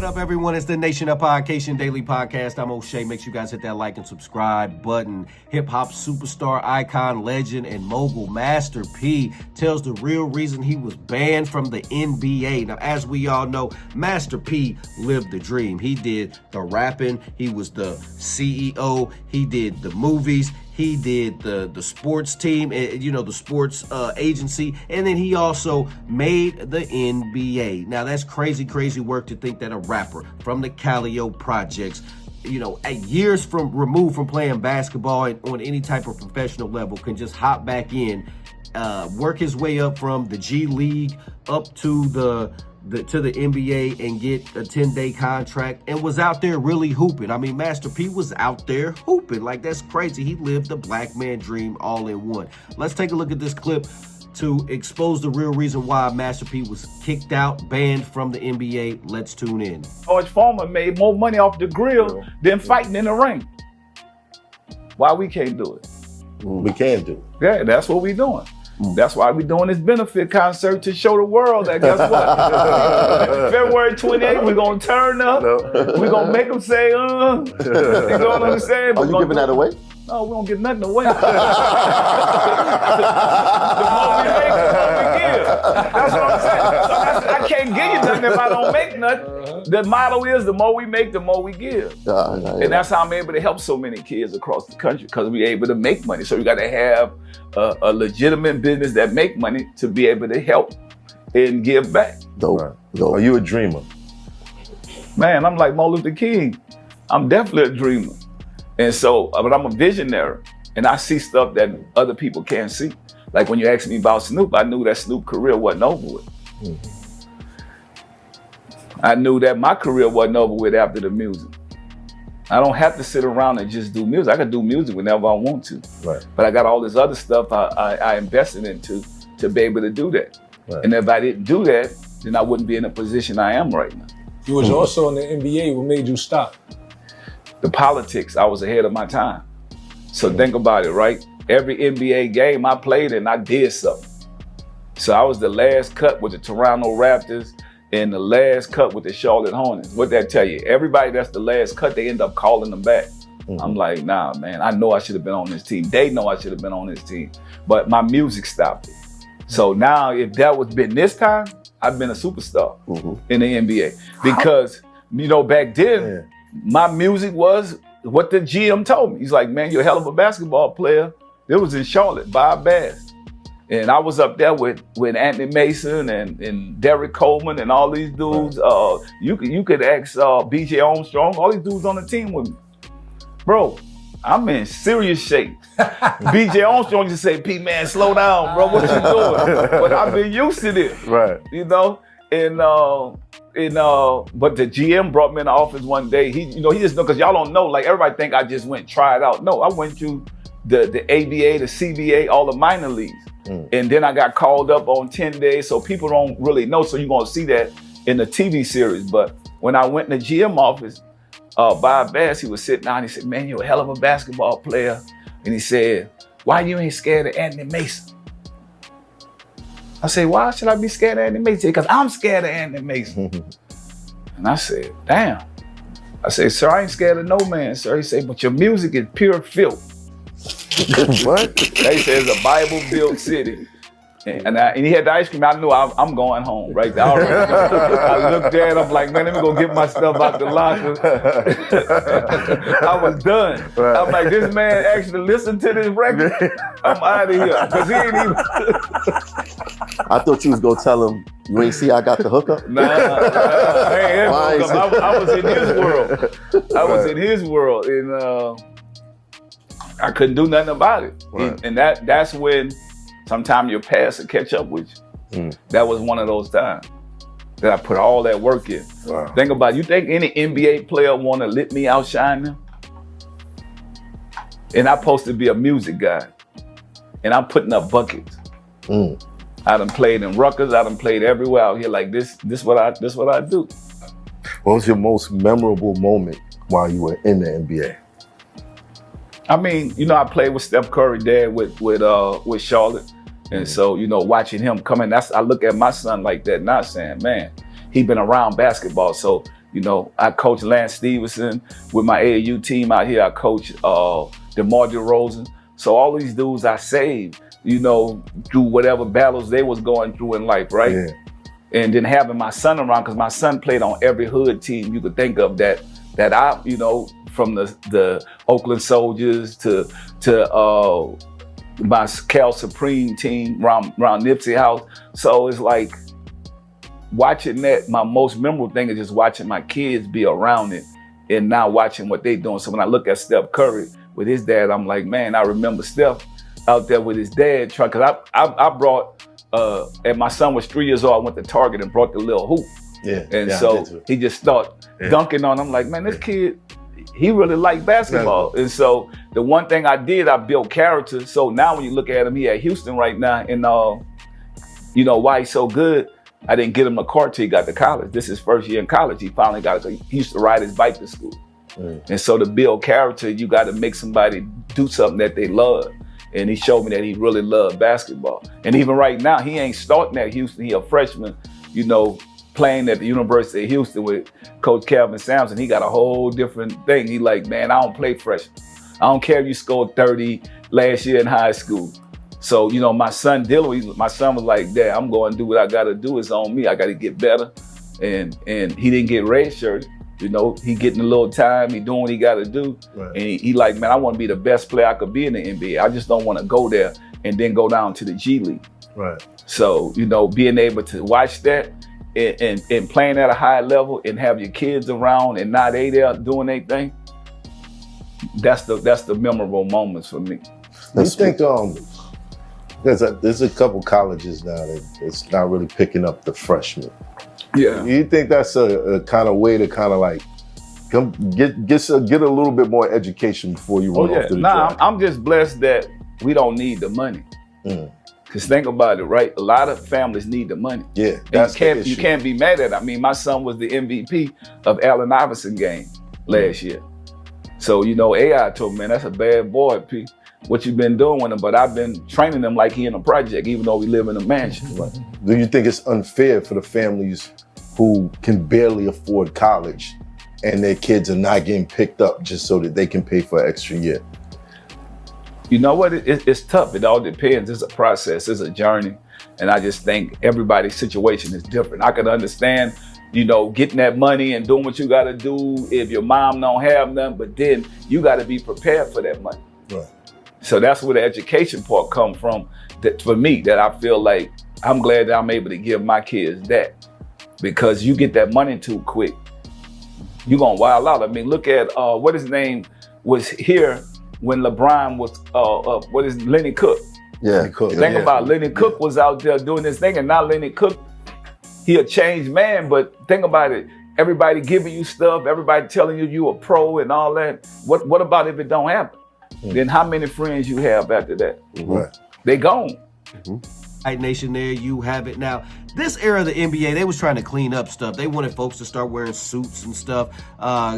What up, everyone? It's the Nation of Podcation Daily Podcast. I'm O'Shea. Make sure you guys hit that like and subscribe button. Hip-hop superstar, icon, legend, and mogul Master P tells the real reason he was banned from the NBA. Now, as we all know, Master P lived the dream. He did the rapping. He was the CEO. He did the movies. He did the sports team, the sports agency, and then he also made the NBA. Now, that's crazy work to think that a rapper from the Calio Projects, years removed from playing basketball and on any type of professional level, can just hop back in, work his way up from the G League up to the NBA and get a 10-day contract and was out there really hooping. I mean, Master P was out there hooping. Like, that's crazy. He lived the black man dream all in one. Let's take a look at this clip to expose the real reason why Master P was kicked out, banned from the NBA. Let's tune in. George Foreman made more money off the grill than fighting in the ring. Why we can't do it? We can do it. Yeah, that's what we doing. That's why we're doing this benefit concert to show the world that, guess what? February 28th, we're going to turn up. We're going to make them say, You know what I'm saying? Are you giving that away? No, we don't give nothing away. The more we make, the more we give. That's what I'm saying. So I can't give you nothing if I don't make nothing. The motto is the more we make, the more we give. And that's how I'm able to help so many kids across the country, because we're able to make money. So you got to have a legitimate business that make money to be able to help and give back. Dope. Are you a dreamer? Man, I'm like Martin Luther King. I'm definitely a dreamer. And so, but I'm a visionary, and I see stuff that other people can't see. Like when you asked me about Snoop, I knew that Snoop career wasn't over with. I knew that my career wasn't over with after the music. I don't have to sit around and just do music. I can do music whenever I want to. Right. But I got all this other stuff I invested into to be able to do that. Right. And if I didn't do that, then I wouldn't be in the position I am right now. You was also in the NBA. What made you stop? The politics, I was ahead of my time. So think about it, right? Every NBA game I played in, I did something. So I was the last cut with the Toronto Raptors and the last cut with the Charlotte Hornets. What that tell you? Everybody that's the last cut, they end up calling them back. I'm like, nah, man, I know I should have been on this team. They know I should have been on this team. But my music stopped it. So now if that was been this time, I've been a superstar in the NBA. Because, back then, my music was what the GM told me. He's like, man, you're a hell of a basketball player. It was in Charlotte, Bob Bass. And I was up there with Anthony Mason and Derek Coleman and all these dudes. You could ask BJ Armstrong, all these dudes on the team with me. Bro, I'm in serious shape. BJ Armstrong just say, P, man, slow down, bro. What you doing? But I've been used to this, right? But the GM brought me in the office one day. He just know, because y'all don't know, like everybody think I just went try it out. No, I went through the ABA, the CBA, all the minor leagues. And then I got called up on 10 days. So people don't really know. So you're going to see that in the TV series. But when I went in the GM office, Bob Bass, he was sitting down. He said, man, you're a hell of a basketball player. And he said, why you ain't scared of Anthony Mason? I said, why should I be scared of Anthony Mason? Because I'm scared of Anthony Mason. And I said, damn. I said, sir, I ain't scared of no man, sir. He said, but your music is pure filth. What? They said it's a Bible-built city. And he had the ice cream. I knew I'm going home right there. I looked at him like, man, let me go get my stuff out the locker. I was done. Right. I'm like, this man actually listened to this record. I'm out of here. Because he ain't even. I thought you was going to tell him, you ain't see I got the hookup? Nah. I was in his world. I was in his world. And I couldn't do nothing about it. Right. And that's when sometimes your past will catch up with you. That was one of those times that I put all that work in. Wow. Think about it. You think any NBA player want to let me outshine them? And I'm supposed to be a music guy. And I'm putting up buckets. I done played in Rutgers. I done played everywhere out here like this. This what I do. What was your most memorable moment while you were in the NBA? I mean, I played with Steph Curry dad with Charlotte. And so, watching him come in, I look at my son like that, not saying, man, he been around basketball. So You know, I coach Lance Stevenson with my AAU team out here. I coach DeMar DeRozan. So all these dudes I saved, you know, through whatever battles they was going through in life, right? Yeah. And then having my son around, because my son played on every hood team you could think of that I, you know, from the Oakland Soldiers to my Cal Supreme team around Nipsey House. So it's like watching that, my most memorable thing is just watching my kids be around it and now watching what they doing. So when I look at Steph Curry with his dad, I'm like, man, I remember Steph out there with his dad trying, because I brought, and my son was 3 years old, I went to Target and brought the little hoop. Yeah. And yeah, so he just started dunking on him. Like, man, this kid, he really liked basketball. And so the one thing I did, I built character. So now when you look at him, he at Houston right now. And you know why he's so good? I didn't get him a car till he got to college. This is his first year in college. He finally got it. He used to ride his bike to school. And so to build character, you got to make somebody do something that they love. And he showed me that he really loved basketball. And even right now, he ain't starting at Houston. He a freshman, you know, playing at the University of Houston with Coach Calvin Sampson. He got a whole different thing. He like, man, I don't play freshman. I don't care if you scored 30 last year in high school. So, you know, my son Dylan, my son was like, Dad, I'm going to do what I got to do. It's on me. I got to get better. And he didn't get redshirted. You know, he getting a little time. He doing what he got to do. Right. And he like, man, I want to be the best player I could be in the NBA. I just don't want to go there and then go down to the G League. Right. So, you know, being able to watch that and playing at a high level and have your kids around and now they there doing their thing, that's the memorable moments for me. You think there's a couple colleges now that it's not really picking up the freshmen. Yeah. You think that's a kind of way to kind of like come get a little bit more education before you run off to the draft? I'm just blessed that we don't need the money. Because think about it, right? A lot of families need the money. Yeah, that's you can't be mad at it. I mean, my son was the MVP of Allen Iverson game last year. So, you know, AI told me, man, that's a bad boy, P. What you been doing with him? But I've been training him like he in a project, even though we live in a mansion. Do you think it's unfair for the families who can barely afford college and their kids are not getting picked up just so that they can pay for an extra year? You know what? It's tough. It all depends. It's a process. It's a journey. And I just think everybody's situation is different. I could understand, you know, getting that money and doing what you got to do if your mom don't have none, but then you got to be prepared for that money. Right. So that's where the education part come from. That for me, that I feel like I'm glad that I'm able to give my kids that, because you get that money too quick, you're gonna wild out. I mean, look at what his name was here when LeBron was Lenny Cook. Yeah, Think about Lenny Cook was out there doing this thing, and now Lenny Cook, he a changed man. But think about it, everybody giving you stuff, everybody telling you a pro and all that. What about if it don't happen? Then how many friends you have after that? Right. They gone. Right, Nation, there you have it. Now, this era of the NBA, they was trying to clean up stuff. They wanted folks to start wearing suits and stuff,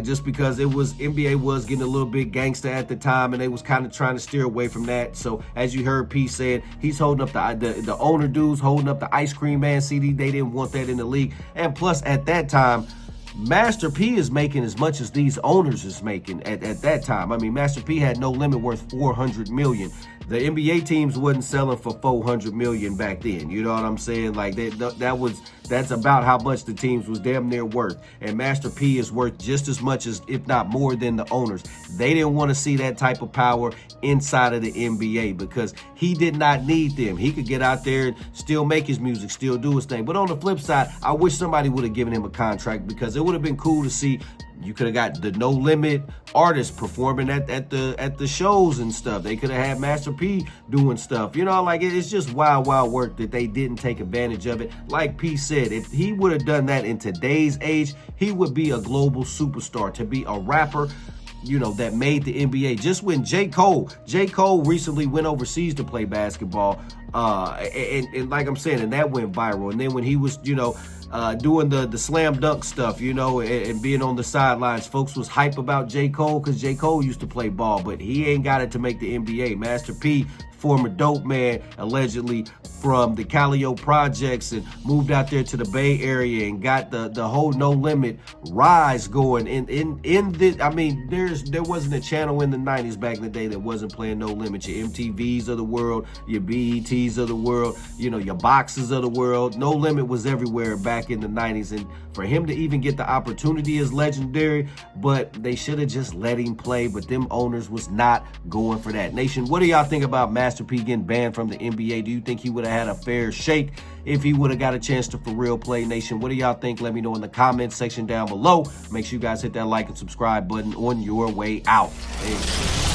just because NBA was getting a little bit gangster at the time, and they was kind of trying to steer away from that. So, as you heard P said, he's holding up the owner dudes holding up the Ice Cream Man CD. They didn't want that in the league, and plus at that time, Master P is making as much as these owners is making at that time. I mean, Master P had No Limit worth $400 million. The NBA teams wasn't selling for $400 million back then. You know what I'm saying? Like that's about how much the teams was damn near worth. And Master P is worth just as much as, if not more than, the owners. They didn't want to see that type of power inside of the NBA because he did not need them. He could get out there and still make his music, still do his thing. But on the flip side, I wish somebody would have given him a contract, because it would have been cool to see. You could have got the No Limit artists performing at the shows and stuff. They could have had Master P doing stuff. You know, like, it's just wild work that they didn't take advantage of it. Like P said, if he would have done that in today's age, he would be a global superstar. To be a rapper, you know, that made the NBA. Just when J. Cole recently went overseas to play basketball, and like I'm saying, and that went viral. And then when he was, you know, doing the slam dunk stuff, you know, and being on the sidelines, folks was hype about J. Cole because J. Cole used to play ball, but he ain't got it to make the NBA. Master P former dope man, allegedly from the Calio projects, and moved out there to the Bay Area and got the whole No Limit rise going. In this, I mean, there wasn't a channel in the 90s back in the day that wasn't playing No Limit. Your MTVs of the world, your BETs of the world, you know, your boxes of the world. No Limit was everywhere back in the 90s, and for him to even get the opportunity is legendary, but they should have just let him play, but them owners was not going for that. Nation, what do y'all think about Master P getting banned from the NBA? Do you think he would have had a fair shake if he would have got a chance to for real play? Nation, what do y'all think? Let me know in the comments section down below. Make sure you guys hit that like and subscribe button on your way out. Peace.